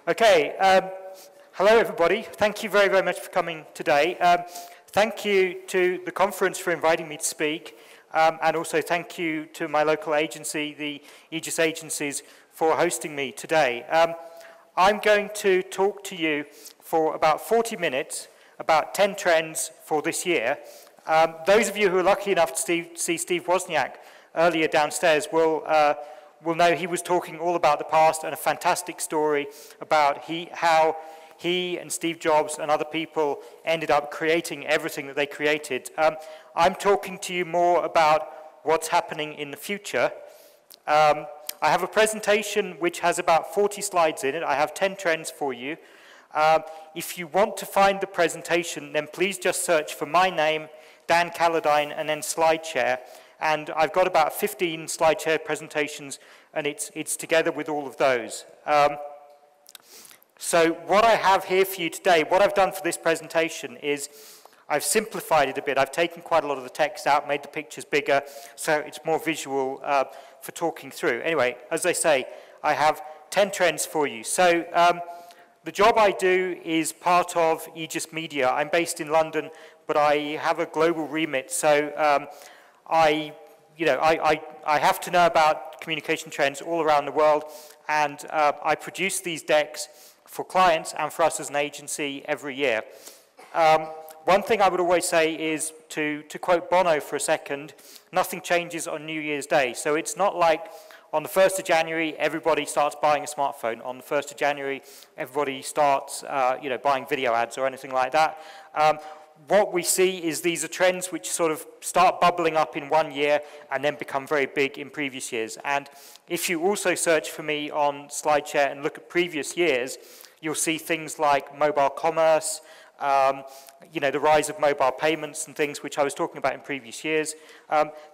Okay, hello everybody. Thank you very, very much for coming today. Thank you to the conference for inviting me to speak, and also thank you to my local agency, the Aegis Agencies, for hosting me today. I'm going to talk to you for about 40 minutes about 10 trends for this year. Those of you who are lucky enough to see Steve Wozniak earlier downstairs will know he was talking all about the past and a fantastic story about how he and Steve Jobs and other people ended up creating everything that they created. I'm talking to you more about what's happening in the future. I have a presentation which has about 40 slides in it. I have 10 trends for you. If you want to find the presentation, then please just search for my name, Dan Calladine, and then SlideShare. And I've got about 15 SlideShare presentations, and it's together with all of those. So what I have here for you today, what I've done for this presentation is I've simplified it a bit. I've taken quite a lot of the text out, made the pictures bigger, so it's more visual for talking through. Anyway, as I say, I have 10 trends for you. So the job I do is part of Aegis Media. I'm based in London, but I have a global remit, so I have to know about communication trends all around the world, and I produce these decks for clients and for us as an agency every year. One thing I would always say is, to quote Bono for a second, nothing changes on New Year's Day. So it's not like on the 1st of January, everybody starts buying a smartphone. On the 1st of January, everybody starts buying video ads or anything like that. What we see is these are trends which sort of start bubbling up in one year and then become very big in previous years. And if you also search for me on SlideShare and look at previous years, you'll see things like mobile commerce, the rise of mobile payments and things which I was talking about in previous years.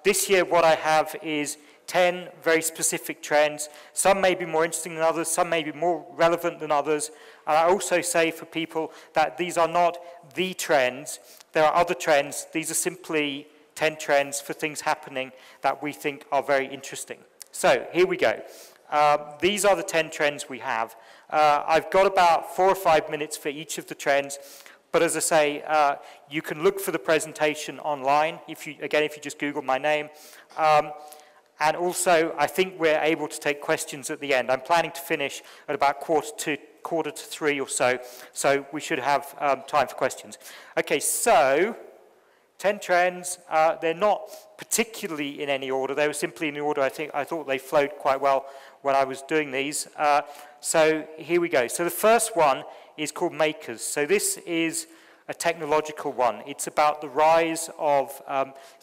This year what I have is 10 very specific trends. Some may be more interesting than others, some may be more relevant than others. And I also say for people that these are not the trends. There are other trends. These are simply 10 trends for things happening that we think are very interesting. So here we go. These are the 10 trends we have. I've got about 4 or 5 minutes for each of the trends. But as I say, you can look for the presentation online, if you just Google my name. And also, I think we're able to take questions at the end. I'm planning to finish at about quarter to 3 or so we should have time for questions. Okay, so 10 trends. They're not particularly in any order. They were simply in the order I thought they flowed quite well when I was doing these. So here we go. So the first one is called makers. So this is a technological one. It's about the rise of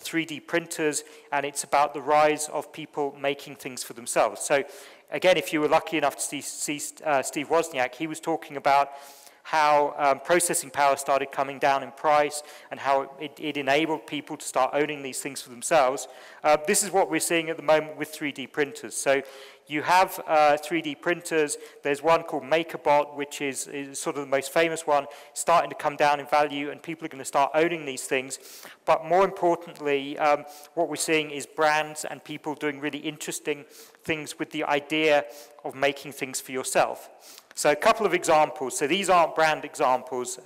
3D printers, and it's about the rise of people making things for themselves. So again, if you were lucky enough to see Steve Wozniak, he was talking about how processing power started coming down in price and how it enabled people to start owning these things for themselves. This is what we're seeing at the moment with 3D printers. So you have 3D printers. There's one called MakerBot, which is sort of the most famous one, starting to come down in value, and people are going to start owning these things. But more importantly, what we're seeing is brands and people doing really interesting things with the idea of making things for yourself. So a couple of examples. So these aren't brand examples.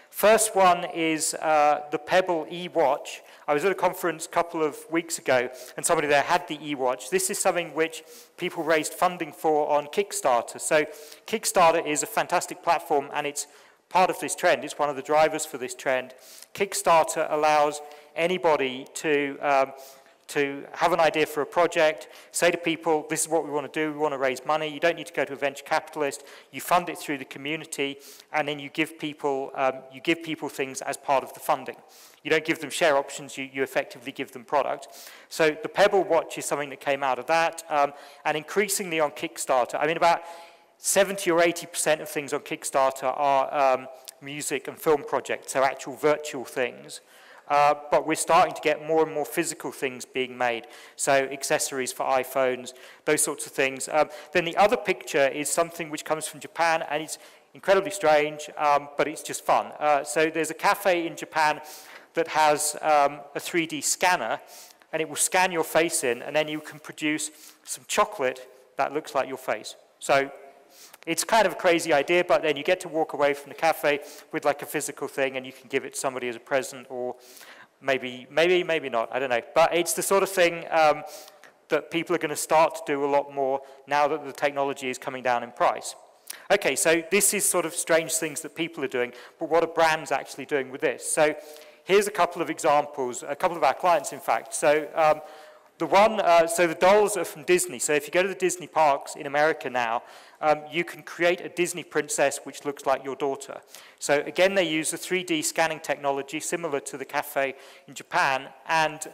First one is the Pebble e-watch. I was at a conference a couple of weeks ago, and somebody there had the e-watch. This is something which people raised funding for on Kickstarter. So Kickstarter is a fantastic platform, and it's part of this trend. It's one of the drivers for this trend. Kickstarter allows anybody to have an idea for a project, say to people, this is what we want to do, we want to raise money. You don't need to go to a venture capitalist. You fund it through the community, and then you give people things as part of the funding. You don't give them share options, you effectively give them product. So the Pebble watch is something that came out of that, and increasingly on Kickstarter, I mean about 70 or 80% of things on Kickstarter are music and film projects, so actual virtual things. But we're starting to get more and more physical things being made, so accessories for iPhones, those sorts of things. Then the other picture is something which comes from Japan, and it's incredibly strange, but it's just fun. So there's a cafe in Japan that has a 3D scanner, and it will scan your face in, and then you can produce some chocolate that looks like your face. So It's kind of a crazy idea, but then you get to walk away from the cafe with like a physical thing, and you can give it to somebody as a present, or maybe not, I don't know. But it's the sort of thing that people are going to start to do a lot more now that the technology is coming down in price. Okay, so this is sort of strange things that people are doing, but what are brands actually doing with this? So here's a couple of examples, a couple of our clients, in fact. So so the dolls are from Disney. So if you go to the Disney parks in America now, you can create a Disney princess which looks like your daughter. So again, they use the 3D scanning technology similar to the cafe in Japan, and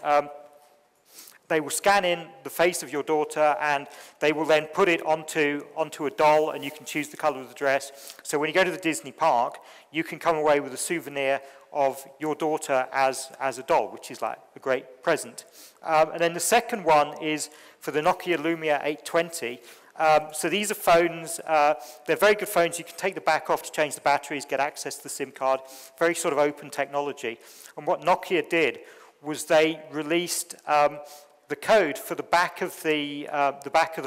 they will scan in the face of your daughter, and they will then put it onto a doll, and you can choose the color of the dress. So when you go to the Disney park, you can come away with a souvenir of your daughter as a doll, which is like a great present. And then the second one is for the Nokia Lumia 820. So these are phones, they're very good phones. You can take the back off to change the batteries, get access to the SIM card, very sort of open technology. And what Nokia did was they released the code for the back of the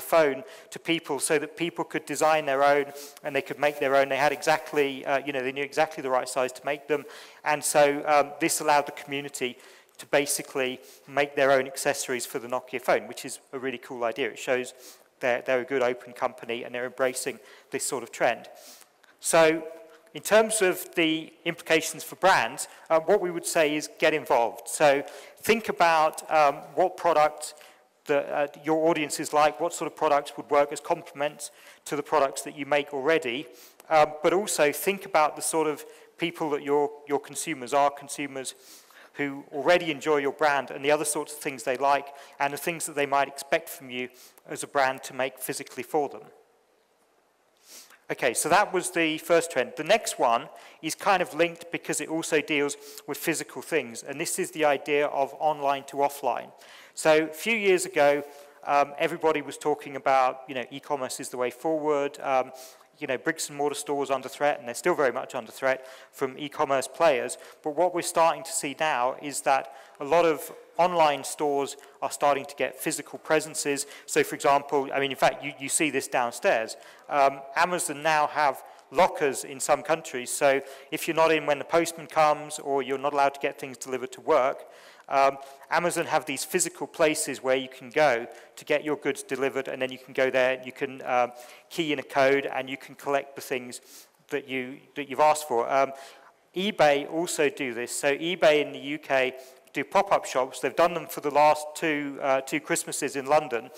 phone to people, so that people could design their own and they could make their own. They had exactly, they knew exactly the right size to make them, and so this allowed the community to basically make their own accessories for the Nokia phone, which is a really cool idea. It shows they're a good open company and they're embracing this sort of trend. So in terms of the implications for brands, what we would say is get involved. So think about what product your audience is like, what sort of products would work as complements to the products that you make already, but also think about the sort of people that your consumers are, consumers who already enjoy your brand and the other sorts of things they like and the things that they might expect from you as a brand to make physically for them. Okay, so that was the first trend. The next one is kind of linked because it also deals with physical things, and this is the idea of online to offline. So a few years ago, everybody was talking about, e-commerce is the way forward, bricks and mortar stores under threat, and they're still very much under threat from e-commerce players. But what we're starting to see now is that a lot of online stores are starting to get physical presences. So for example, in fact, you see this downstairs. Amazon now have lockers in some countries. So if you're not in when the postman comes, or you're not allowed to get things delivered to work, Amazon have these physical places where you can go to get your goods delivered, and then you can go there, you can key in a code, and you can collect the things that you've asked for. eBay also do this. So eBay in the UK do pop-up shops. They've done them for the last two Christmases in London,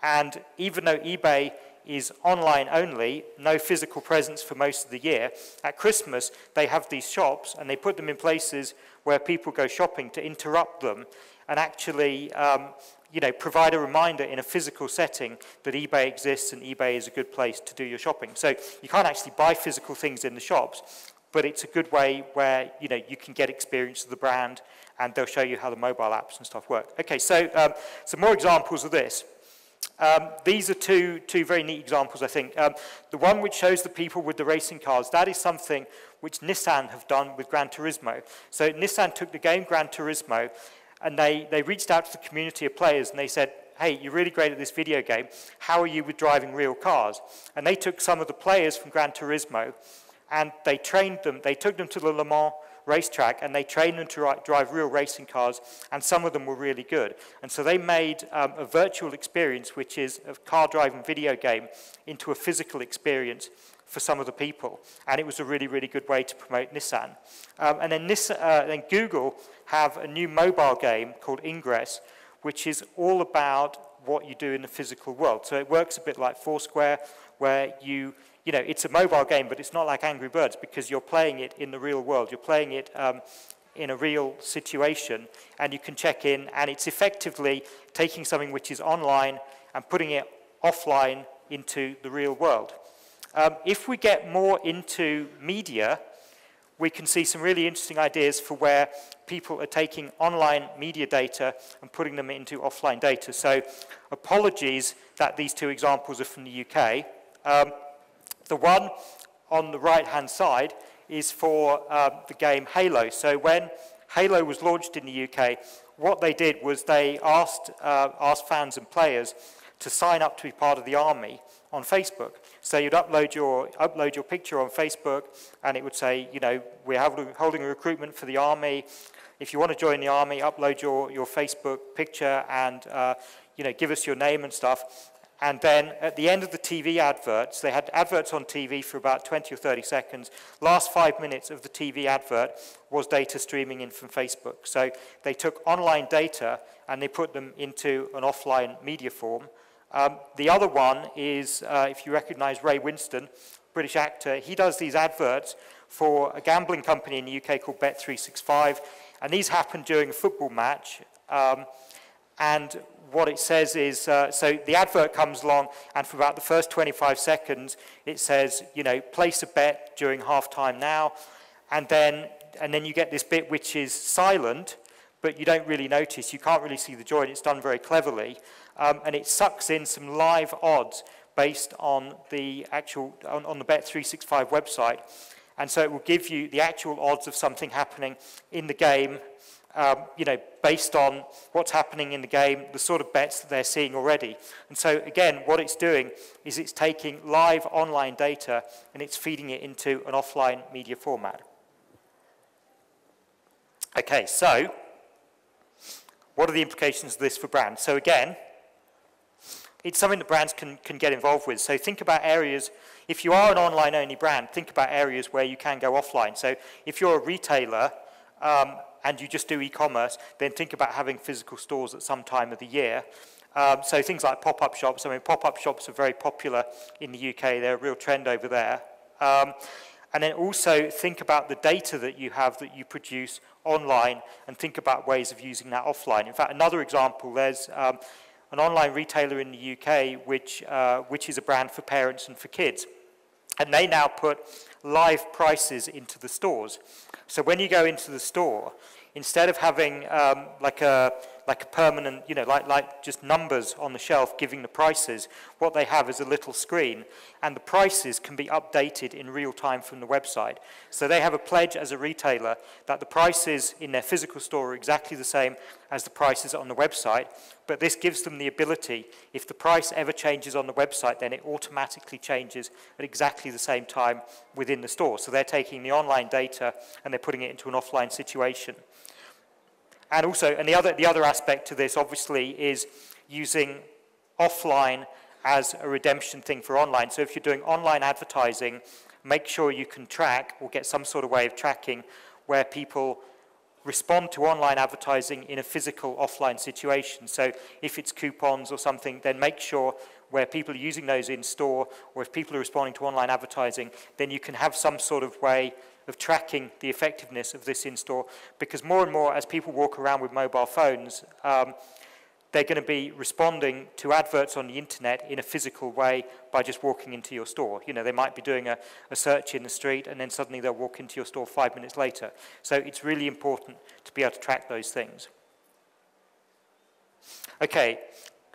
and even though eBay is online only, no physical presence for most of the year, at Christmas they have these shops and they put them in places where people go shopping to interrupt them and actually provide a reminder in a physical setting that eBay exists and eBay is a good place to do your shopping. So you can't actually buy physical things in the shops, but it's a good way where you can get experience of the brand, and they'll show you how the mobile apps and stuff work. Okay, so some more examples of this. These are two very neat examples, I think. The one which shows the people with the racing cars, that is something which Nissan have done with Gran Turismo. So Nissan took the game Gran Turismo, and they reached out to the community of players, and they said, hey, you're really great at this video game. How are you with driving real cars? And they took some of the players from Gran Turismo, and they trained them. They took them to the Le Mans racetrack, and they trained them to drive real racing cars, and some of them were really good. And so they made a virtual experience, which is a car driving video game, into a physical experience for some of the people. And it was a really, really good way to promote Nissan. And then Google have a new mobile game called Ingress, which is all about what you do in the physical world. So it works a bit like Foursquare, where it's a mobile game, but it's not like Angry Birds because you're playing it in the real world. You're playing it in a real situation, and you can check in, and it's effectively taking something which is online and putting it offline into the real world. If we get more into media, we can see some really interesting ideas for where people are taking online media data and putting them into offline data. So apologies that these two examples are from the UK. The one on the right-hand side is for the game Halo. So when Halo was launched in the UK, what they did was they asked fans and players to sign up to be part of the army on Facebook. So you'd upload your picture on Facebook, and it would say, you know, we're holding a recruitment for the army. If you want to join the army, upload your Facebook picture and you know, give us your name and stuff. And then at the end of the TV adverts, they had adverts on TV for about 20 or 30 seconds. Last 5 minutes of the TV advert was data streaming in from Facebook. So they took online data and they put them into an offline media form. The other one is, if you recognize Ray Winston, British actor, he does these adverts for a gambling company in the UK called Bet365. And these happen during a football match. And what it says is, so the advert comes along, and for about the first 25 seconds, it says, you know, place a bet during halftime now, and then you get this bit which is silent, but you don't really notice, you can't really see the join, it's done very cleverly, and it sucks in some live odds based on the actual, on the Bet365 website, and so it will give you the actual odds of something happening in the game, you know, based on what's happening in the game, the sort of bets that they're seeing already. And so, again, what it's doing is it's taking live online data and it's feeding it into an offline media format. Okay, so what are the implications of this for brands? So, again, it's something that brands can get involved with. So think about areas, if you are an online-only brand, think about areas where you can go offline. So if you're a retailer, and you just do e-commerce, then think about having physical stores at some time of the year. So things like pop-up shops, I mean, pop-up shops are very popular in the UK, they're a real trend over there. And then also think about the data that you have that you produce online and think about ways of using that offline. In fact, another example, there's an online retailer in the UK which is a brand for parents and for kids. And they now put live prices into the stores. So when you go into the store, instead of having like a permanent, you know, like just numbers on the shelf giving the prices, what they have is a little screen, and the prices can be updated in real time from the website. So they have a pledge as a retailer that the prices in their physical store are exactly the same as the prices on the website, but this gives them the ability, if the price ever changes on the website, then it automatically changes at exactly the same time within the store. So they're taking the online data and they're putting it into an offline situation. And also, and the other aspect to this, obviously, is using offline as a redemption thing for online. So if you're doing online advertising, make sure you can track or get some sort of way of tracking where people respond to online advertising in a physical offline situation. So if it's coupons or something, then make sure where people are using those in store, or if people are responding to online advertising, then you can have some sort of way of tracking the effectiveness of this in-store, because more and more as people walk around with mobile phones, they're going to be responding to adverts on the internet in a physical way by just walking into your store. You know, they might be doing a search in the street and then suddenly they'll walk into your store 5 minutes later. So it's really important to be able to track those things. Okay,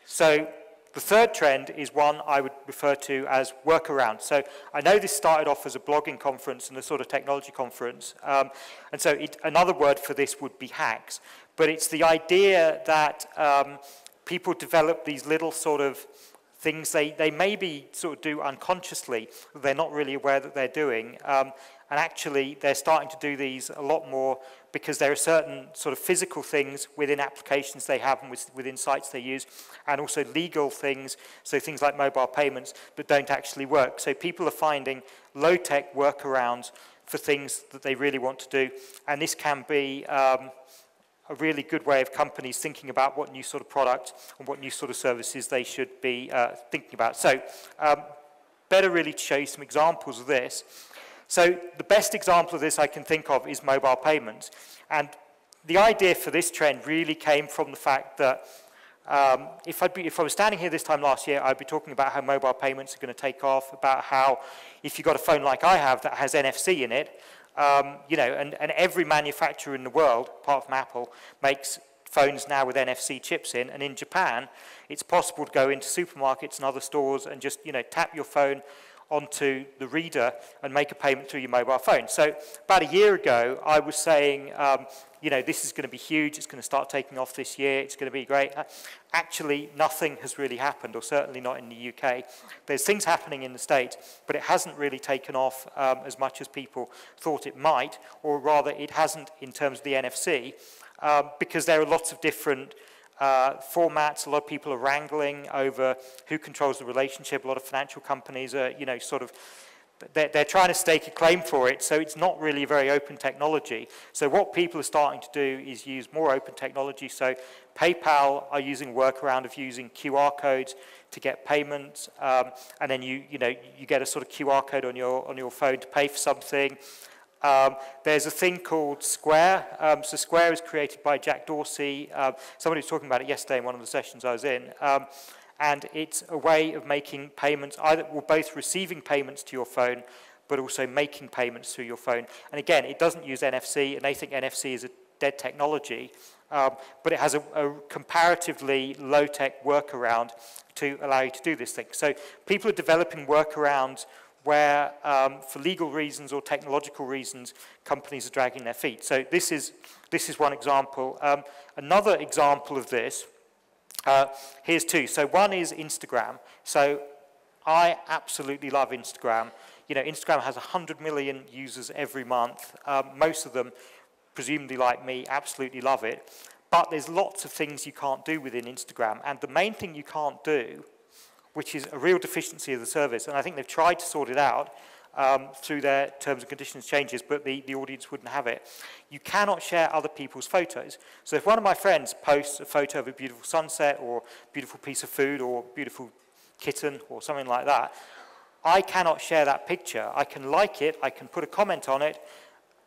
so the third trend is one I would refer to as workaround. So I know this started off as a blogging conference and a sort of technology conference, and so another word for this would be hacks. But it's the idea that people develop these little sort of things they maybe sort of do unconsciously, they're not really aware that they're doing, and actually they're starting to do these a lot more because there are certain sort of physical things within applications they have and within sites they use, and also legal things, so things like mobile payments, that don't actually work. So people are finding low-tech workarounds for things that they really want to do, and this can be a really good way of companies thinking about what new sort of product and what new sort of services they should be thinking about. So better really to show you some examples of this. So the best example of this I can think of is mobile payments. And the idea for this trend really came from the fact that if I was standing here this time last year, I'd be talking about how mobile payments are going to take off, about how if you've got a phone like I have that has NFC in it, you know, and every manufacturer in the world, apart from Apple, makes phones now with NFC chips in. And in Japan, it's possible to go into supermarkets and other stores and just, you know, tap your phone onto the reader and make a payment through your mobile phone. So about a year ago, I was saying, you you know, this is going to be huge, it's going to start taking off this year, it's going to be great. Actually, nothing has really happened, or certainly not in the UK. There's things happening in the States, but it hasn't really taken off as much as people thought it might, or rather it hasn't in terms of the NFC, because there are lots of different formats. A lot of people are wrangling over who controls the relationship. A lot of financial companies are, you know, sort of, they're trying to stake a claim for it, so it's not really a very open technology. So what people are starting to do is use more open technology. So PayPal are using a workaround of using QR codes to get payments, and then you get a sort of QR code on your phone to pay for something. There's a thing called Square. So Square is created by Jack Dorsey. Somebody was talking about it yesterday in one of the sessions I was in. And it's a way of making payments, both receiving payments to your phone, but also making payments through your phone. And again, it doesn't use NFC, and they think NFC is a dead technology, but it has a comparatively low-tech workaround to allow you to do this thing. So people are developing workarounds where, for legal reasons or technological reasons, companies are dragging their feet. So this is one example. Another example of this, here's two. So one is Instagram. So I absolutely love Instagram. You know, Instagram has 100 million users every month. Most of them, presumably like me, absolutely love it. But there's lots of things you can't do within Instagram. And the main thing you can't do, which is a real deficiency of the service, and I think they've tried to sort it out through their terms and conditions changes, but the audience wouldn't have it. You cannot share other people's photos. So if one of my friends posts a photo of a beautiful sunset or beautiful piece of food or beautiful kitten or something like that, I cannot share that picture. I can like it, I can put a comment on it.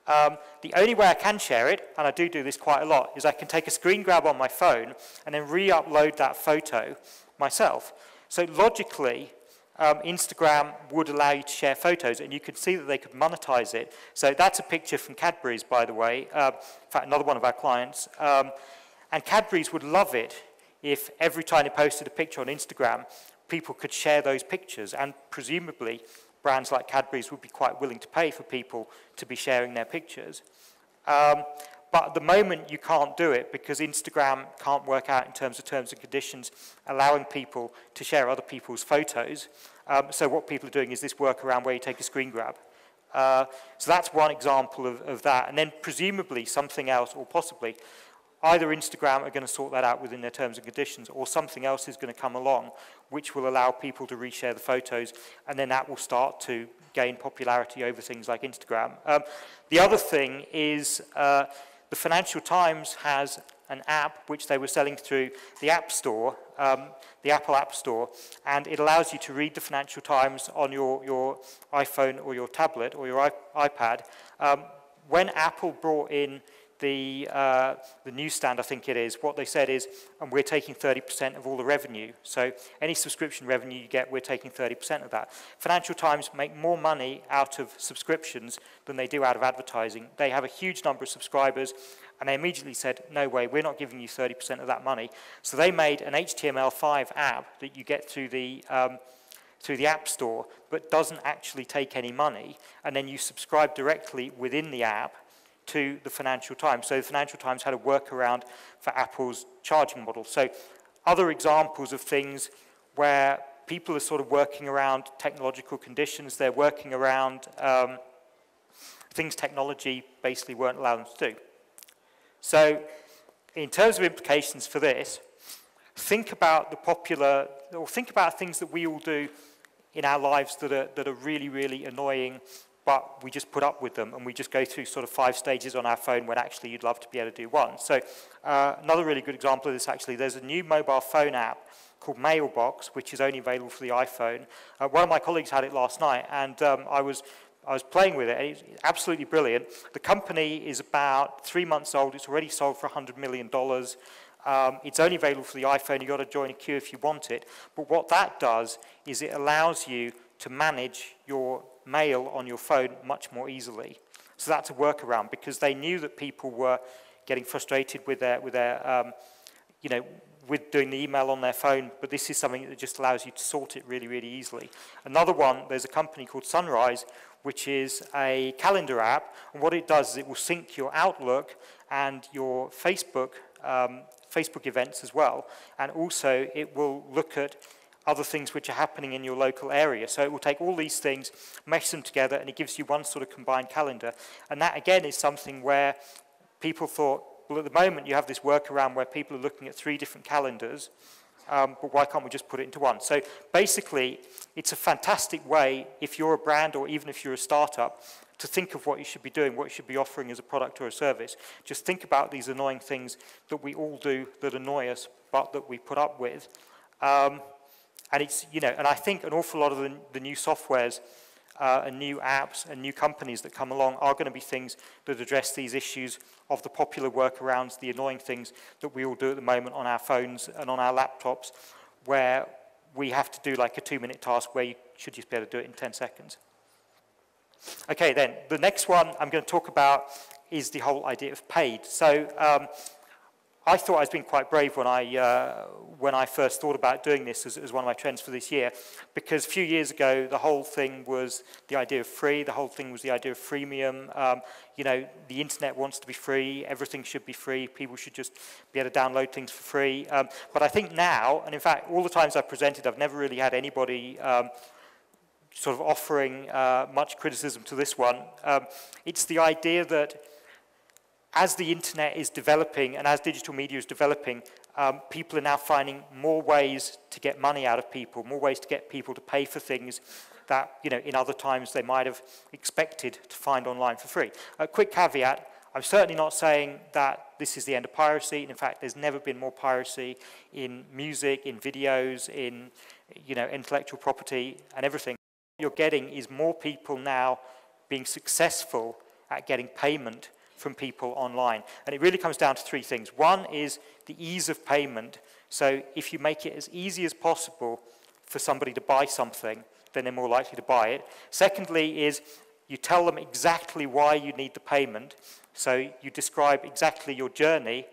The only way I can share it, and I do this quite a lot, is I can take a screen grab on my phone and then re-upload that photo myself. So logically, Instagram would allow you to share photos, and you could see that they could monetize it. So that's a picture from Cadbury's, by the way, in fact, another one of our clients. And Cadbury's would love it if every time they posted a picture on Instagram, people could share those pictures, and presumably brands like Cadbury's would be quite willing to pay for people to be sharing their pictures. But at the moment, you can't do it because Instagram can't work out in terms of terms and conditions allowing people to share other people's photos. So what people are doing is this workaround where you take a screen grab. So that's one example of that. And then presumably something else, or possibly, either Instagram are going to sort that out within their terms and conditions, or something else is going to come along which will allow people to reshare the photos, and then that will start to gain popularity over things like Instagram. The other thing is the Financial Times has an app which they were selling through the App Store, the Apple App Store, and it allows you to read the Financial Times on your iPhone or your tablet or your iPad. When Apple brought in the newsstand, I think it is, what they said is, and we're taking 30% of all the revenue. So any subscription revenue you get, we're taking 30% of that. Financial Times make more money out of subscriptions than they do out of advertising. They have a huge number of subscribers, and they immediately said, no way, we're not giving you 30% of that money. So they made an HTML5 app that you get through the App Store, but doesn't actually take any money, and then you subscribe directly within the app to the Financial Times. So the Financial Times had a workaround for Apple's charging model. So other examples of things where people are sort of working around technological conditions, they're working around things technology basically weren't allowed them to do. So in terms of implications for this, think about think about things that we all do in our lives that are really, really annoying, but we just put up with them, and we just go through sort of 5 stages on our phone when actually you'd love to be able to do one. So another really good example of this, actually, there's a new mobile phone app called Mailbox, which is only available for the iPhone. One of my colleagues had it last night, and I was playing with it. It's absolutely brilliant. The company is about 3 months old. It's already sold for $100 million. It's only available for the iPhone. You've got to join a queue if you want it. But what that does is it allows you to manage your mail on your phone much more easily. So that's a workaround, because they knew that people were getting frustrated with with doing the email on their phone, but this is something that just allows you to sort it really, really easily. Another one, there's a company called Sunrise, which is a calendar app, and what it does is it will sync your Outlook and your Facebook events as well. And also it will look at other things which are happening in your local area. So it will take all these things, mesh them together, and it gives you one sort of combined calendar. And that, again, is something where people thought, well, at the moment you have this workaround where people are looking at 3 different calendars, but why can't we just put it into one? So basically, it's a fantastic way, if you're a brand or even if you're a startup, to think of what you should be doing, what you should be offering as a product or a service. Just think about these annoying things that we all do that annoy us, but that we put up with. And it's, you know, and I think an awful lot of the new softwares and new apps and new companies that come along are going to be things that address these issues of the popular workarounds, the annoying things that we all do at the moment on our phones and on our laptops, where we have to do like a 2-minute task where you should just be able to do it in 10 seconds. Okay, then, the next one I'm going to talk about is the whole idea of paid. So I thought I was being quite brave when I first thought about doing this as one of my trends for this year, because a few years ago, the whole thing was the idea of free, the whole thing was the idea of freemium. You know, the internet wants to be free, everything should be free, people should just be able to download things for free. But I think now, and in fact, all the times I've presented, I've never really had anybody sort of offering much criticism to this one. It's the idea that as the internet is developing and as digital media is developing, people are now finding more ways to get money out of people, more ways to get people to pay for things that, you know, in other times they might have expected to find online for free. A quick caveat, I'm certainly not saying that this is the end of piracy. In fact, there's never been more piracy in music, in videos, in, you know, intellectual property and everything. What you're getting is more people now being successful at getting payment from people online. And it really comes down to 3 things. One is the ease of payment. So if you make it as easy as possible for somebody to buy something, then they're more likely to buy it. Secondly is you tell them exactly why you need the payment. So you describe exactly your journey,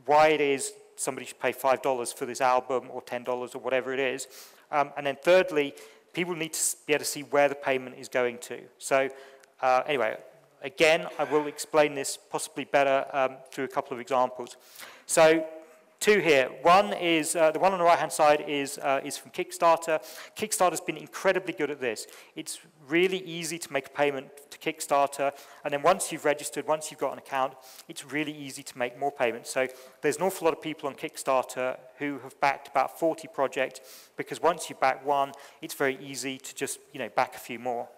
why it is somebody should pay $5 for this album or $10 or whatever it is. And then thirdly, people need to be able to see where the payment is going to. So anyway, again, I will explain this possibly better through a couple of examples. So 2 here. One is, the one on the right-hand side is from Kickstarter. Kickstarter's been incredibly good at this. It's really easy to make a payment to Kickstarter, and then once you've registered, once you've got an account, it's really easy to make more payments. So there's an awful lot of people on Kickstarter who have backed about 40 projects, because once you back one, it's very easy to just, you know, back a few more.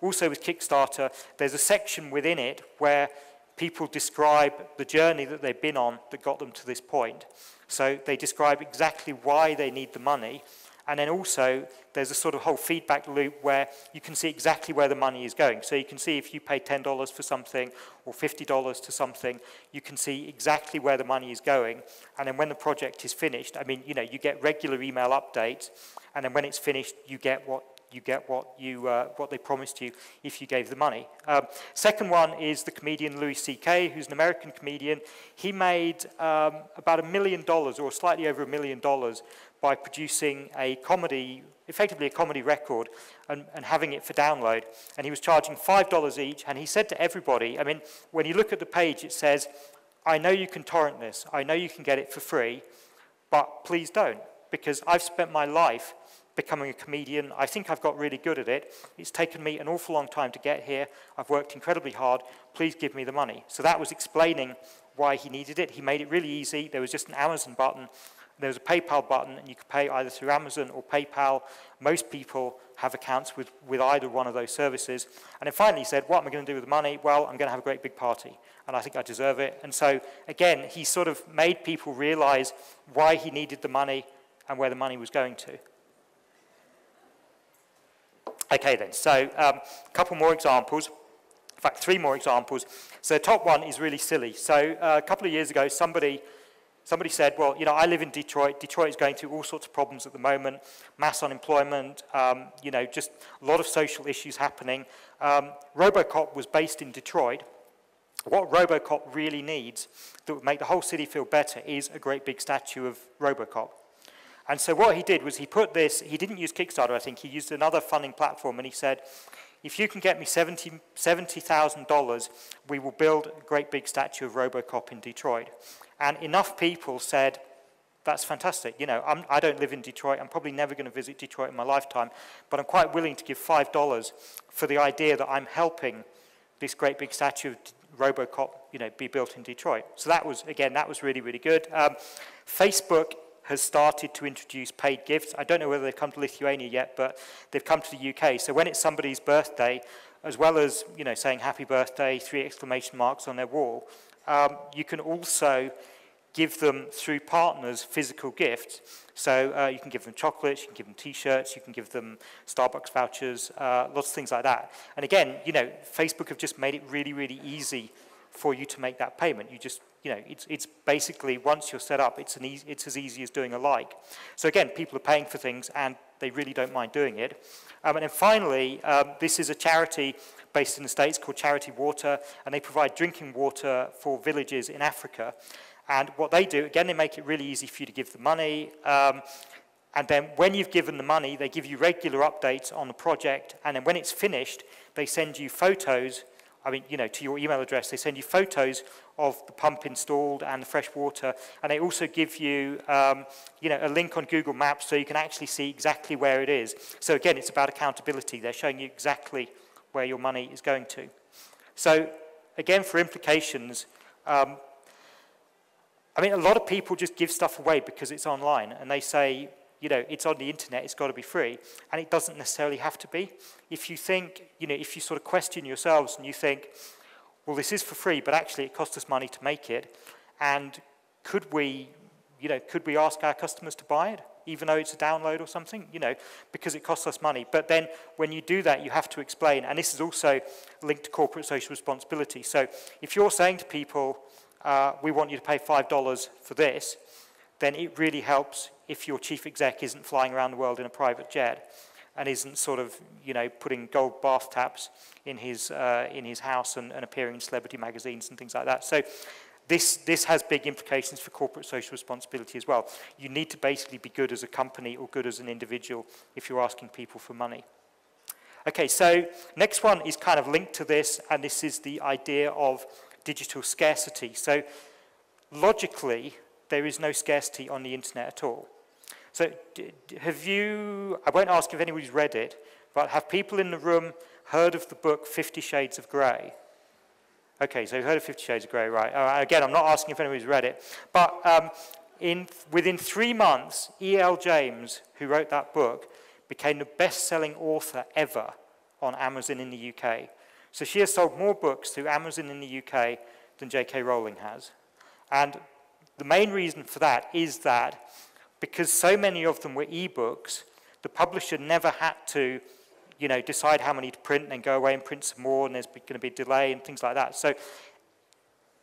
Also with Kickstarter, there's a section within it where people describe the journey that they've been on that got them to this point. So they describe exactly why they need the money. And then also, there's a sort of whole feedback loop where you can see exactly where the money is going. So you can see if you pay $10 for something or $50 to something, you can see exactly where the money is going. And then when the project is finished, I mean, you know, you get regular email updates. And then when it's finished, you get what they promised you if you gave the money. Second one is the comedian Louis C.K., who's an American comedian. He made about $1 million, or slightly over $1 million, by producing a comedy, effectively a comedy record, and having it for download. And he was charging $5 each, and he said to everybody, I mean, when you look at the page, it says, I know you can torrent this, I know you can get it for free, but please don't, because I've spent my life becoming a comedian. I think I've got really good at it. It's taken me an awful long time to get here. I've worked incredibly hard. Please give me the money. So that was explaining why he needed it. He made it really easy. There was just an Amazon button. There was a PayPal button, and you could pay either through Amazon or PayPal. Most people have accounts with either one of those services. And then finally he said, what am I going to do with the money? Well, I'm going to have a great big party, and I think I deserve it. And so, again, he sort of made people realize why he needed the money and where the money was going to. Okay then, so a couple more examples, in fact 3 more examples. So the top one is really silly. So a couple of years ago, somebody said, well, you know, I live in Detroit. Detroit is going through all sorts of problems at the moment, mass unemployment, you know, just a lot of social issues happening. RoboCop was based in Detroit. What RoboCop really needs that would make the whole city feel better is a great big statue of RoboCop. And so what he did was he put this, he didn't use Kickstarter, I think, he used another funding platform, and he said, if you can get me $70,000, we will build a great big statue of RoboCop in Detroit. And enough people said, that's fantastic. You know, I don't live in Detroit. I'm probably never going to visit Detroit in my lifetime, but I'm quite willing to give $5 for the idea that I'm helping this great big statue of RoboCop, you know, be built in Detroit. So that was, again, that was really, really good. Facebook has started to introduce paid gifts. I don't know whether they've come to Lithuania yet, but they've come to the UK. So when it's somebody's birthday, as well as, you know, saying happy birthday, 3 exclamation marks on their wall, you can also give them, through partners, physical gifts. So you can give them chocolates, you can give them t-shirts, you can give them Starbucks vouchers, lots of things like that. And again, you know, Facebook have just made it really, really easy for you to make that payment. You just, you know, it's basically, once you're set up, it's as easy as doing a like. So again, people are paying for things and they really don't mind doing it. And then finally, this is a charity based in the States called Charity Water, and they provide drinking water for villages in Africa. And what they do, again, they make it really easy for you to give the money. And then when you've given the money, they give you regular updates on the project. And then when it's finished, they send you photos, I mean, you know, to your email address. They send you photos of the pump installed and the fresh water. And they also give you, you know, a link on Google Maps so you can actually see exactly where it is. So again, it's about accountability. They're showing you exactly where your money is going to. So again, for implications, I mean, a lot of people just give stuff away because it's online, and they say, you know, it's on the internet, it's got to be free, and it doesn't necessarily have to be. If you think, you know, if you sort of question yourselves and you think, well, this is for free, but actually it cost us money to make it, and could we, you know, could we ask our customers to buy it, even though it's a download or something, you know, because it costs us money. But then when you do that, you have to explain, and this is also linked to corporate social responsibility. So if you're saying to people, we want you to pay $5 for this, then it really helps if your chief exec isn't flying around the world in a private jet and isn't sort of, you know, putting gold bath taps in his house and appearing in celebrity magazines and things like that. So this has big implications for corporate social responsibility as well. You need to basically be good as a company or good as an individual if you're asking people for money. Okay, so next one is kind of linked to this, and this is the idea of digital scarcity. So logically, there is no scarcity on the internet at all. So have you, I won't ask if anybody's read it, but have people in the room heard of the book 50 Shades of Grey? Okay, so you've heard of 50 Shades of Grey, right. Again, I'm not asking if anybody's read it, but within 3 months, E.L. James, who wrote that book, became the best-selling author ever on Amazon in the UK. So she has sold more books through Amazon in the UK than J.K. Rowling has. And the main reason for that is that because so many of them were ebooks, the publisher never had to, you know, decide how many to print and then go away and print some more, and there's going to be a delay and things like that. So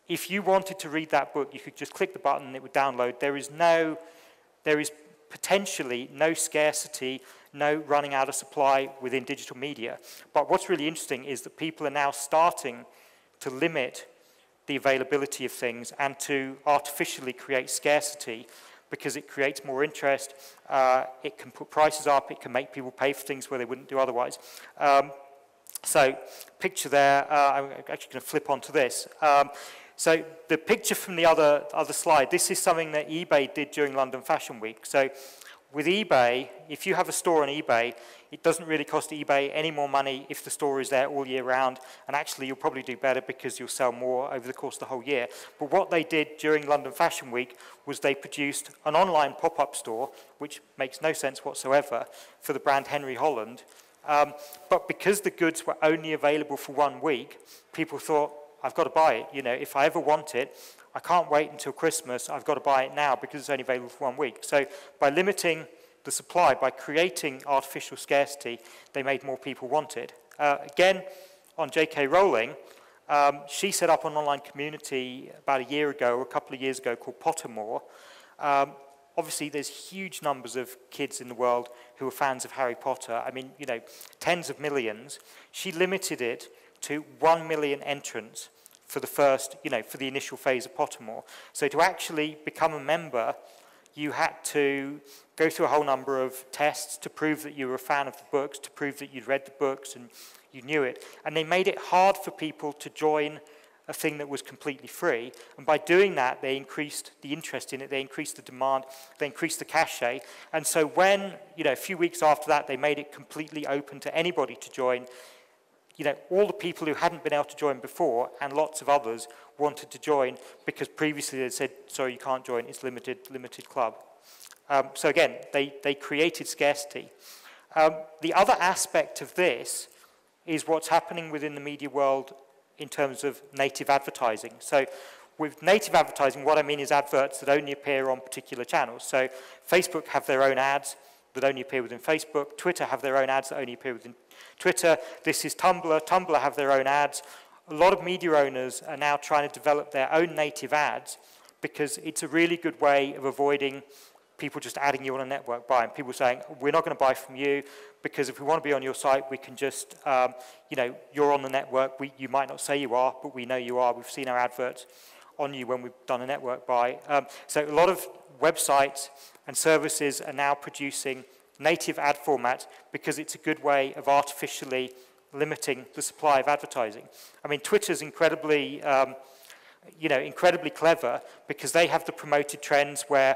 if you wanted to read that book, you could just click the button and it would download. There is potentially no scarcity, no running out of supply within digital media. But what's really interesting is that people are now starting to limit the availability of things and to artificially create scarcity because it creates more interest, it can put prices up, it can make people pay for things where they wouldn't do otherwise. So picture there, I'm actually going to flip onto this. So the picture from the other slide, this is something that eBay did during London Fashion Week. So with eBay, if you have a store on eBay, it doesn't really cost eBay any more money if the store is there all year round, and actually you'll probably do better because you'll sell more over the course of the whole year. But what they did during London Fashion Week was they produced an online pop-up store, which makes no sense whatsoever, for the brand Henry Holland. But because the goods were only available for 1 week, people thought, I've got to buy it. You know, if I ever want it, I can't wait until Christmas, I've got to buy it now because it's only available for 1 week. So by limiting the supply, by creating artificial scarcity, they made more people want it. Again, on J.K. Rowling, she set up an online community about a year ago, or a couple of years ago, called Pottermore. Obviously, there's huge numbers of kids in the world who are fans of Harry Potter. I mean, you know, tens of millions. She limited it to 1 million entrants for the first, you know, for the initial phase of Pottermore. So to actually become a member, you had to go through a whole number of tests to prove that you were a fan of the books, to prove that you'd read the books, and you knew it. And they made it hard for people to join a thing that was completely free. And by doing that, they increased the interest in it, they increased the demand, they increased the cachet. And so when, a few weeks after that, they made it completely open to anybody to join, all the people who hadn't been able to join before and lots of others wanted to join because previously they said, sorry, you can't join, it's limited club. So again, they created scarcity. The other aspect of this is what's happening within the media world in terms of native advertising. So with native advertising, what I mean is adverts that only appear on particular channels. So Facebook have their own ads that only appear within Facebook. Twitter have their own ads that only appear within Twitter. This is Tumblr. Tumblr have their own ads. A lot of media owners are now trying to develop their own native ads because it's a really good way of avoiding people just adding you on a network buy and people saying, we're not going to buy from you because if we want to be on your site, we can just, you're on the network. You might not say you are, but we know you are. We've seen our adverts on you when we've done a network buy. So a lot of websites and services are now producing native ad formats because it's a good way of artificially limiting the supply of advertising. I mean, Twitter's incredibly, incredibly clever because they have the promoted trends where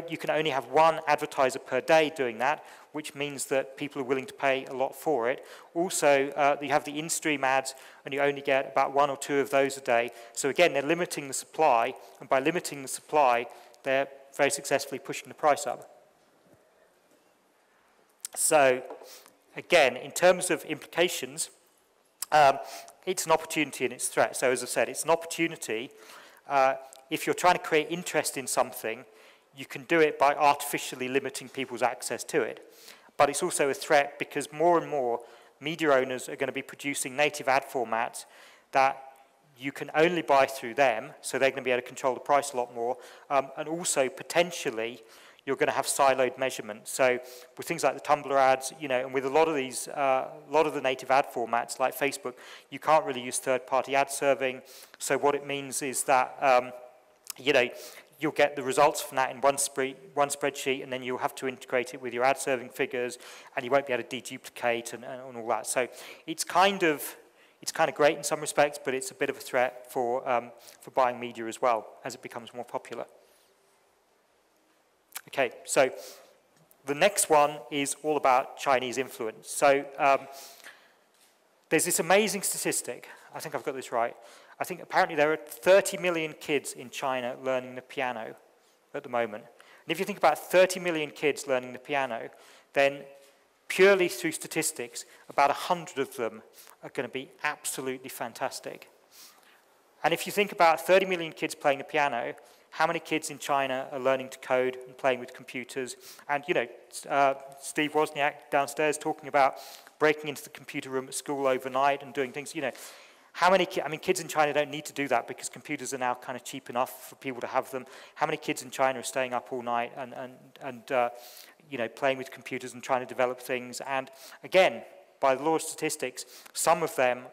you can only have one advertiser per day doing that, which means that people are willing to pay a lot for it. Also, you have the in-stream ads, and you only get about 1 or 2 of those a day. So again, they're limiting the supply, and by limiting the supply, they're very successfully pushing the price up. So again, in terms of implications, it's an opportunity and it's a threat. So as I said, it's an opportunity. If you're trying to create interest in something, you can do it by artificially limiting people's access to it. But it's also a threat because more and more media owners are going to be producing native ad formats that you can only buy through them, so they're going to be able to control the price a lot more, and also potentially you're going to have siloed measurement. So with things like the Tumblr ads, and with a lot of these, a lot of the native ad formats like Facebook, you can't really use third-party ad serving. So what it means is that, you'll get the results from that in one spreadsheet, and then you'll have to integrate it with your ad serving figures, and you won't be able to deduplicate and all that. So it's kind of great in some respects, but it's a bit of a threat for buying media as well as it becomes more popular. Okay, so the next one is all about Chinese influence. So there's this amazing statistic. I think I've got this right. I think apparently there are 30 million kids in China learning the piano at the moment. And if you think about 30 million kids learning the piano, then purely through statistics, about 100 of them are going to be absolutely fantastic. And if you think about 30 million kids playing the piano, how many kids in China are learning to code and playing with computers? And, Steve Wozniak downstairs talking about breaking into the computer room at school overnight and doing things, How many kids in China don't need to do that because computers are now kind of cheap enough for people to have them. How many kids in China are staying up all night and playing with computers and trying to develop things? And again, by the law of statistics, some of them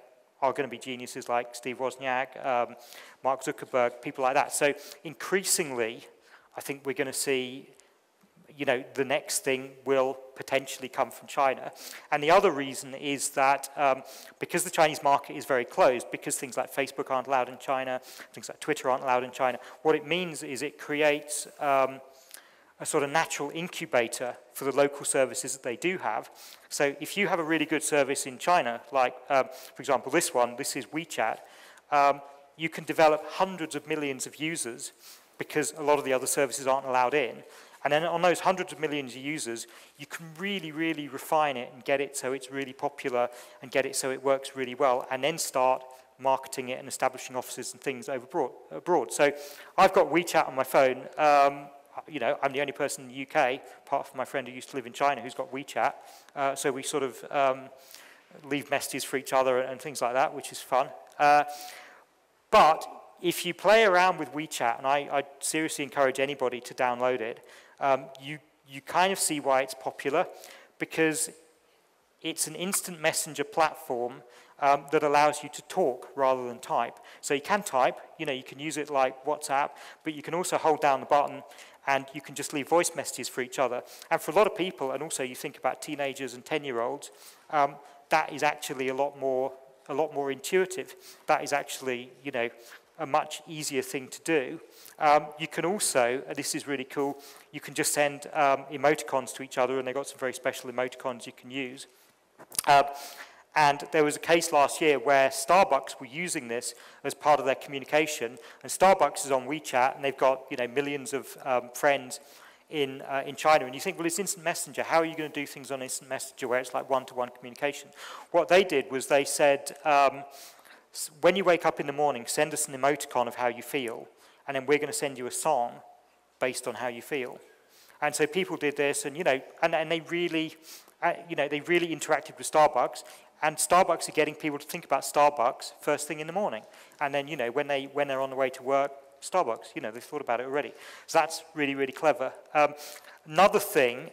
are going to be geniuses like Steve Wozniak, Mark Zuckerberg, people like that. So increasingly, I think we're going to see the next thing will potentially come from China. And the other reason is that because the Chinese market is very closed, because things like Facebook aren't allowed in China, things like Twitter aren't allowed in China, what it means is it creates a sort of natural incubator for the local services that they do have. So if you have a really good service in China, like, for example, this is WeChat, you can develop hundreds of millions of users because a lot of the other services aren't allowed in. And then on those hundreds of millions of users, you can really, really refine it and get it so it's really popular and get it so it works really well, and then start marketing it and establishing offices and things abroad. So I've got WeChat on my phone. I'm the only person in the UK, apart from my friend who used to live in China, who's got WeChat. So we sort of leave messages for each other and things like that, which is fun. But if you play around with WeChat, and I seriously encourage anybody to download it, you kind of see why it's popular, because it's an instant messenger platform that allows you to talk rather than type. So you can type, you can use it like WhatsApp, but you can also hold down the button and you can just leave voice messages for each other. And for a lot of people, and also you think about teenagers and 10-year-olds, that is actually a lot more intuitive. That is actually, you know, a much easier thing to do. You can also, and this is really cool, you can just send emoticons to each other, and they've got some very special emoticons you can use. And there was a case last year where Starbucks were using this as part of their communication, and Starbucks is on WeChat, and they've got, you know, millions of friends in China, and you think, well, it's instant messenger. How are you going to do things on instant messenger where it's like one-to-one communication? What they did was they said, when you wake up in the morning, send us an emoticon of how you feel, and then we're going to send you a song based on how you feel. And so people did this, and, you know, and they really, you know, they really interacted with Starbucks. And Starbucks are getting people to think about Starbucks first thing in the morning. And then, you know, when they're on the way to work, Starbucks, you know, they've thought about it already. So that's really, really clever. Another thing,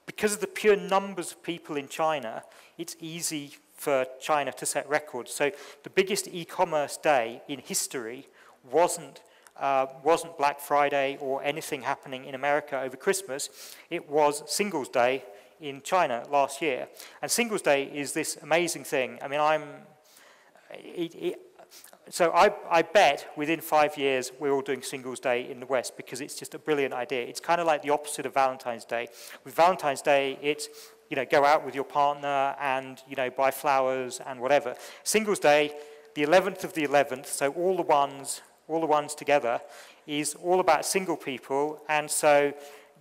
because of the pure numbers of people in China, it's easy for China to set records. So the biggest e-commerce day in history wasn't Black Friday or anything happening in America over Christmas. It was Singles Day in China last year. And Singles Day is this amazing thing. I mean, I bet within 5 years we're all doing Singles Day in the West, because it's just a brilliant idea. It's kind of like the opposite of Valentine's Day. With Valentine's Day, it's, you know, go out with your partner and, you know, buy flowers and whatever. Singles Day, the 11th of the 11th, so all the ones together, is all about single people. And so,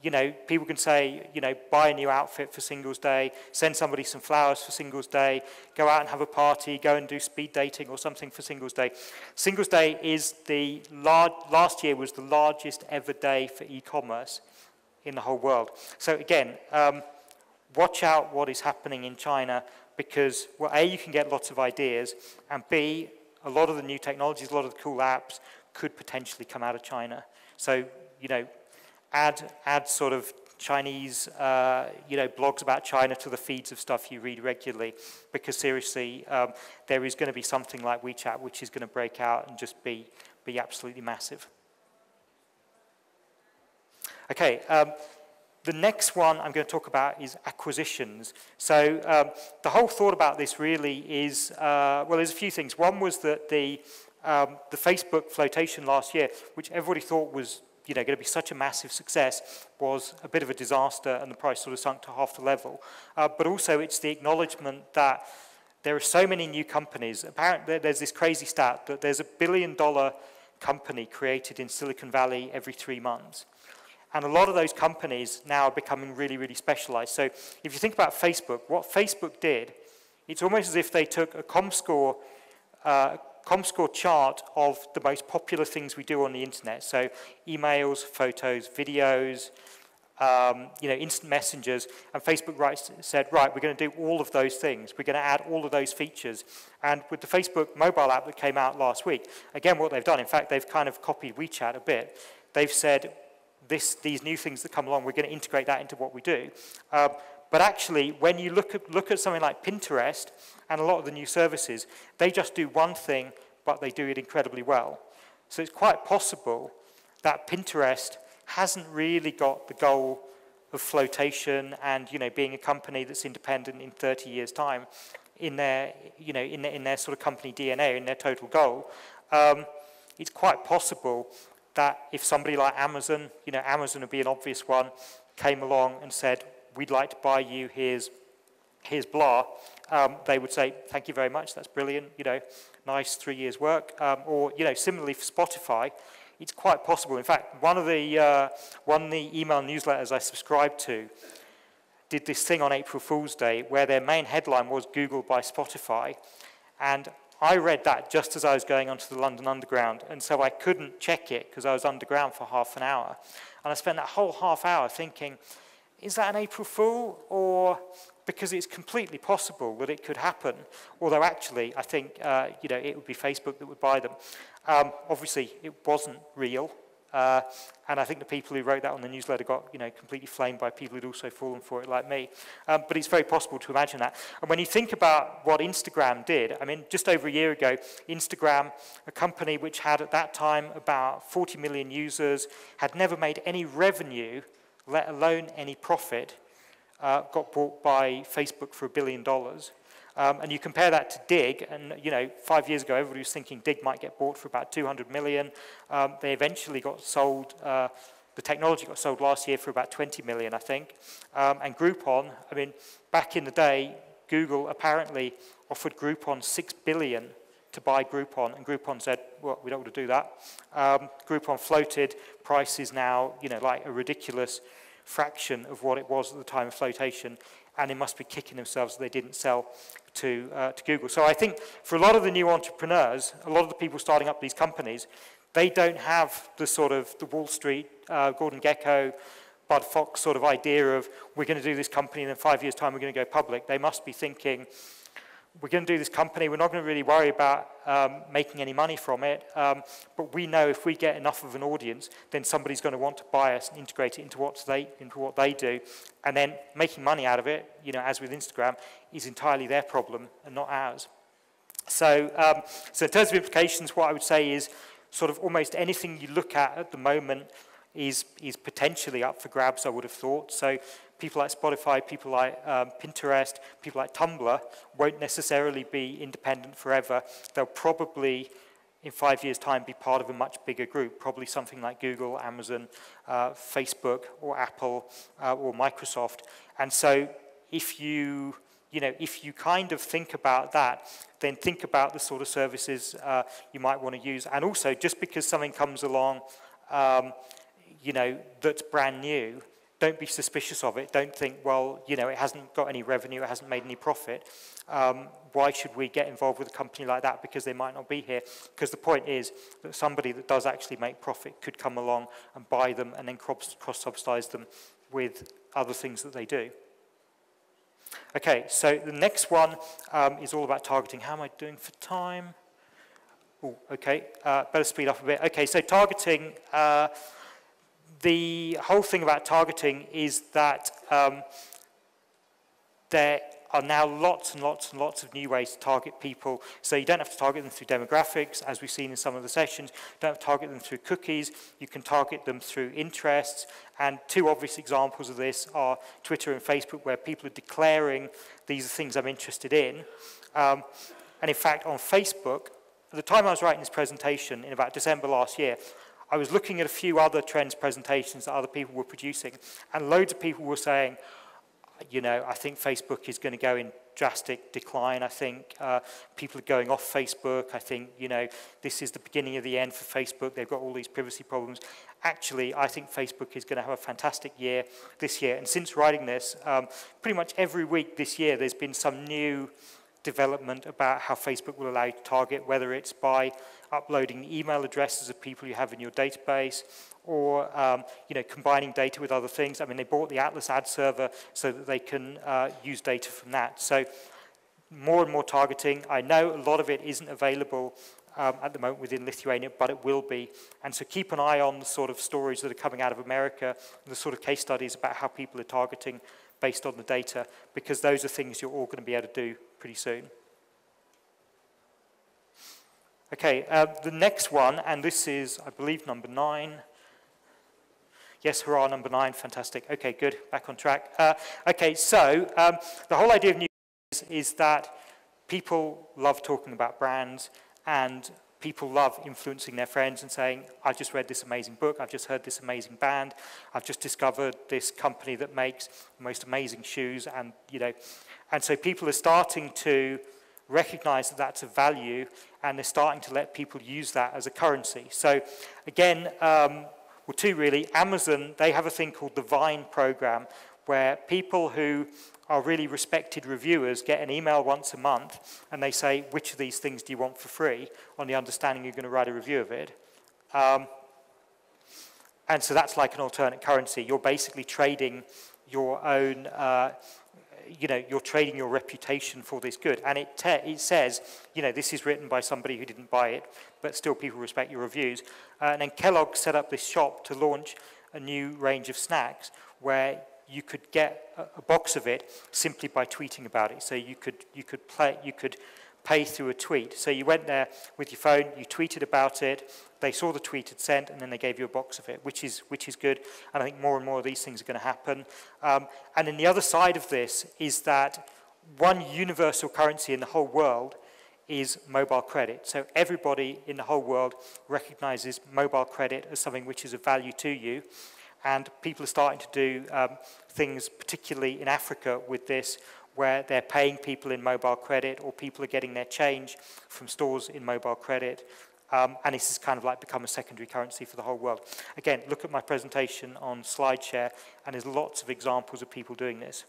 you know, people can say, you know, buy a new outfit for Singles Day, send somebody some flowers for Singles Day, go out and have a party, go and do speed dating or something for Singles Day. Singles Day is last year was the largest ever day for e-commerce in the whole world. So again, watch out what is happening in China, because, well, A, you can get lots of ideas, and B, a lot of the new technologies, a lot of the cool apps could potentially come out of China. So, you know, add sort of Chinese, you know, blogs about China to the feeds of stuff you read regularly, because seriously, there is going to be something like WeChat which is going to break out and just be absolutely massive. Okay, the next one I'm going to talk about is acquisitions. So the whole thought about this really is, well, there's a few things. One was that the Facebook flotation last year, which everybody thought was, you know, going to be such a massive success, was a bit of a disaster, and the price sort of sunk to half the level. But also it's the acknowledgement that there are so many new companies. Apparently there's this crazy stat that there's $1 billion company created in Silicon Valley every 3 months. And a lot of those companies now are becoming really, really specialized. So if you think about Facebook, what Facebook did, it's almost as if they took a ComScore chart of the most popular things we do on the internet. So emails, photos, videos, you know, instant messengers, and Facebook said, right, we're going to do all of those things. We're going to add all of those features. And with the Facebook mobile app that came out last week, again, what they've done, in fact, they've kind of copied WeChat a bit. They've said, these new things that come along, we're going to integrate that into what we do. But actually, when you look at something like Pinterest and a lot of the new services, they just do one thing, but they do it incredibly well. So it's quite possible that Pinterest hasn't really got the goal of flotation and, you know, being a company that's independent in 30 years' time in their, you know, in their sort of company DNA, in their total goal. It's quite possible that if somebody like Amazon, you know, Amazon would be an obvious one, came along and said, we'd like to buy you, here's blah, they would say, thank you very much, that's brilliant, you know, nice 3 years work. Or, you know, similarly for Spotify, it's quite possible. In fact, one of the email newsletters I subscribed to did this thing on April Fool's Day where their main headline was Googled by Spotify. And I read that just as I was going onto the London Underground, and so I couldn't check it because I was underground for half an hour. And I spent that whole half hour thinking, is that an April Fool? Or because it's completely possible that it could happen. Although actually, I think you know, it would be Facebook that would buy them. Obviously, it wasn't real. And I think the people who wrote that on the newsletter got, you know, completely flamed by people who'd also fallen for it like me. But it's very possible to imagine that. And when you think about what Instagram did, I mean, just over a year ago, Instagram, a company which had at that time about 40 million users, had never made any revenue, let alone any profit, got bought by Facebook for $1 billion. And you compare that to Dig, and 5 years ago, everybody was thinking Dig might get bought for about 200 million. They eventually got sold, the technology got sold last year for about 20 million, I think. And Groupon, I mean, back in the day, Google apparently offered Groupon $6 billion to buy Groupon, and Groupon said, well, we don't want to do that. Groupon floated, price is now, like a ridiculous fraction of what it was at the time of flotation, and they must be kicking themselves that they didn't sell to Google. So I think for a lot of the new entrepreneurs, a lot of the people starting up these companies, they don't have the sort of the Wall Street, Gordon Gekko, Bud Fox sort of idea of we're going to do this company and in 5 years' time we're going to go public. They must be thinking, we're going to do this company, we're not going to really worry about making any money from it, but we know if we get enough of an audience, then somebody's going to want to buy us and integrate it into what they do, and then making money out of it, as with Instagram, is entirely their problem and not ours. So, so in terms of implications, what I would say is sort of almost anything you look at the moment is potentially up for grabs, I would have thought. So people like Spotify, people like Pinterest, people like Tumblr won't necessarily be independent forever. They'll probably, in 5 years' time, be part of a much bigger group, probably something like Google, Amazon, Facebook, or Apple, or Microsoft. And so if you kind of think about that, then think about the sort of services you might want to use. And also, just because something comes along, that's brand new, don't be suspicious of it. Don't think, well, it hasn't got any revenue, it hasn't made any profit. Why should we get involved with a company like that because they might not be here? Because the point is that somebody that does actually make profit could come along and buy them and then cross-subsidize them with other things that they do. Okay, so the next one is all about targeting. How am I doing for time? Oh, okay, better speed up a bit. Okay, so targeting, the whole thing about targeting is that there are now lots and lots and lots of new ways to target people. So you don't have to target them through demographics, as we've seen in some of the sessions. You don't have to target them through cookies. You can target them through interests. And two obvious examples of this are Twitter and Facebook, where people are declaring these are things I'm interested in. And in fact, on Facebook, at the time I was writing this presentation in about December last year, I was looking at a few other trends presentations that other people were producing, and loads of people were saying, I think Facebook is going to go in drastic decline. I think people are going off Facebook. I think, this is the beginning of the end for Facebook. They've got all these privacy problems. Actually, I think Facebook is going to have a fantastic year this year. And since writing this, pretty much every week this year, there's been some new development about how Facebook will allow you to target, whether it's by uploading email addresses of people you have in your database, or combining data with other things. I mean, they bought the Atlas ad server so that they can use data from that. So more and more targeting. I know a lot of it isn't available at the moment within Lithuania, but it will be. And so keep an eye on the sort of stories that are coming out of America, the sort of case studies about how people are targeting based on the data, because those are things you're all going to be able to do pretty soon. Okay, the next one, and this is, I believe, number 9. Yes, hurrah, number 9, fantastic. Okay, good, back on track. Okay, so the whole idea of news is that people love talking about brands, and people love influencing their friends and saying, I just read this amazing book, I've just heard this amazing band, I've just discovered this company that makes the most amazing shoes, and so people are starting to recognize that that's a value, and they're starting to let people use that as a currency. So again, well, two really. Amazon, they have a thing called the Vine program, where people who are really respected reviewers get an email once a month, and they say, which of these things do you want for free, on the understanding you're going to write a review of it. And so that's like an alternate currency. You're basically trading your own, you're trading your reputation for this good. And it says, this is written by somebody who didn't buy it, but still people respect your reviews. And then Kellogg set up this shop to launch a new range of snacks where you could get a box of it simply by tweeting about it. So you could pay through a tweet. So you went there with your phone, you tweeted about it, they saw the tweet had sent, and then they gave you a box of it, which is good. And I think more and more of these things are going to happen. And then the other side of this is that one universal currency in the whole world is mobile credit. So everybody in the whole world recognizes mobile credit as something which is of value to you. And people are starting to do things, particularly in Africa, with this, where they're paying people in mobile credit, or people are getting their change from stores in mobile credit. And this has kind of like become a secondary currency for the whole world. Again, look at my presentation on SlideShare, and there's lots of examples of people doing this.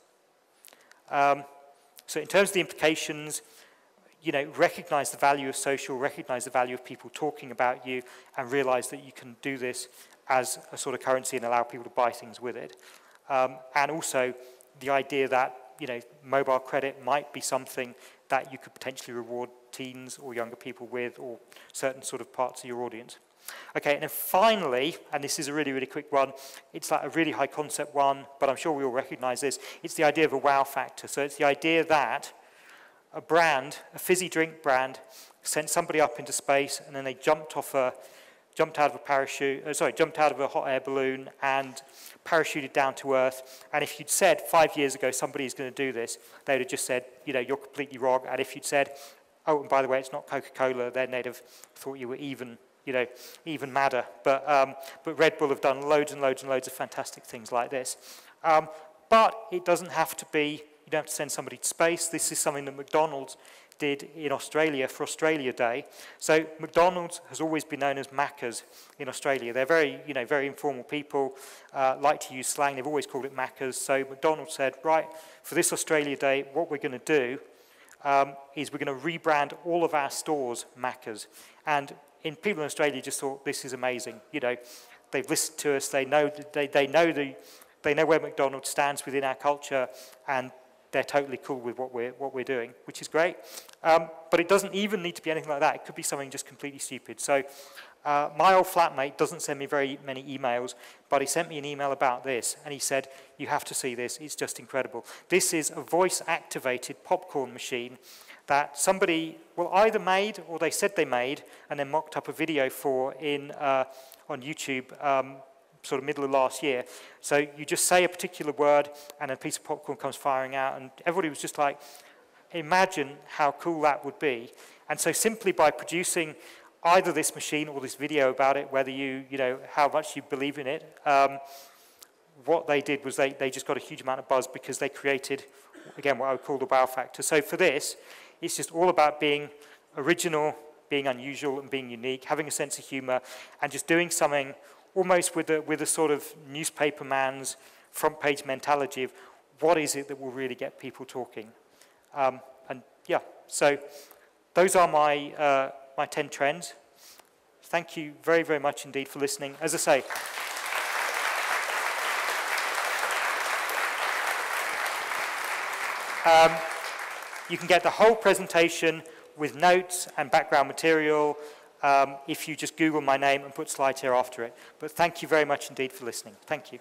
So in terms of the implications, you know, recognize the value of social, recognize the value of people talking about you, and realize that you can do this as a sort of currency and allow people to buy things with it. And also the idea that, you know, mobile credit might be something that you could potentially reward teens or younger people with, or certain sort of parts of your audience. Okay, and then finally, and this is a really, really quick one, it's like a really high concept one, but I'm sure we all recognize this, it's the idea of a wow factor. So it's the idea that a brand, a fizzy drink brand, sent somebody up into space, and then they jumped out of a parachute, jumped out of a hot air balloon and parachuted down to Earth. And if you'd said 5 years ago somebody's going to do this, they would have just said, you know, you're completely wrong. And if you'd said, oh, and by the way, it's not Coca-Cola, then they'd have thought you were even madder. But Red Bull have done loads and loads and loads of fantastic things like this. But it doesn't have to be, you don't have to send somebody to space. This is something that McDonald's did in Australia for Australia Day. So McDonald's has always been known as Maccas in Australia. They're very, you know, very informal people, like to use slang. They've always called it Maccas. So McDonald's said, right, for this Australia Day, what we're going to do is we're going to rebrand all of our stores Maccas. And people in Australia just thought, this is amazing. You know, they've listened to us. They know where McDonald's stands within our culture, and they're totally cool with what we're doing, which is great. But it doesn't even need to be anything like that. It could be something just completely stupid. So my old flatmate doesn't send me very many emails, but he sent me an email about this, and he said, you have to see this. It's just incredible. This is a voice-activated popcorn machine that somebody, well, either made or they said they made and then mocked up a video for on YouTube sort of middle of last year. So you just say a particular word and a piece of popcorn comes firing out, and everybody was just like, imagine how cool that would be. And so simply by producing either this machine or this video about it, whether you know, how much you believe in it, what they did was they just got a huge amount of buzz because they created, again, what I would call the wow factor. So for this, it's just all about being original, being unusual, and being unique, having a sense of humor, and just doing something almost with a sort of newspaperman's front page mentality of what is it that will really get people talking. And yeah, so those are my 10 trends. Thank you very, very much indeed for listening. As I say, you can get the whole presentation with notes and background material if you just Google my name and put SlideShare after it. But thank you very much indeed for listening. Thank you.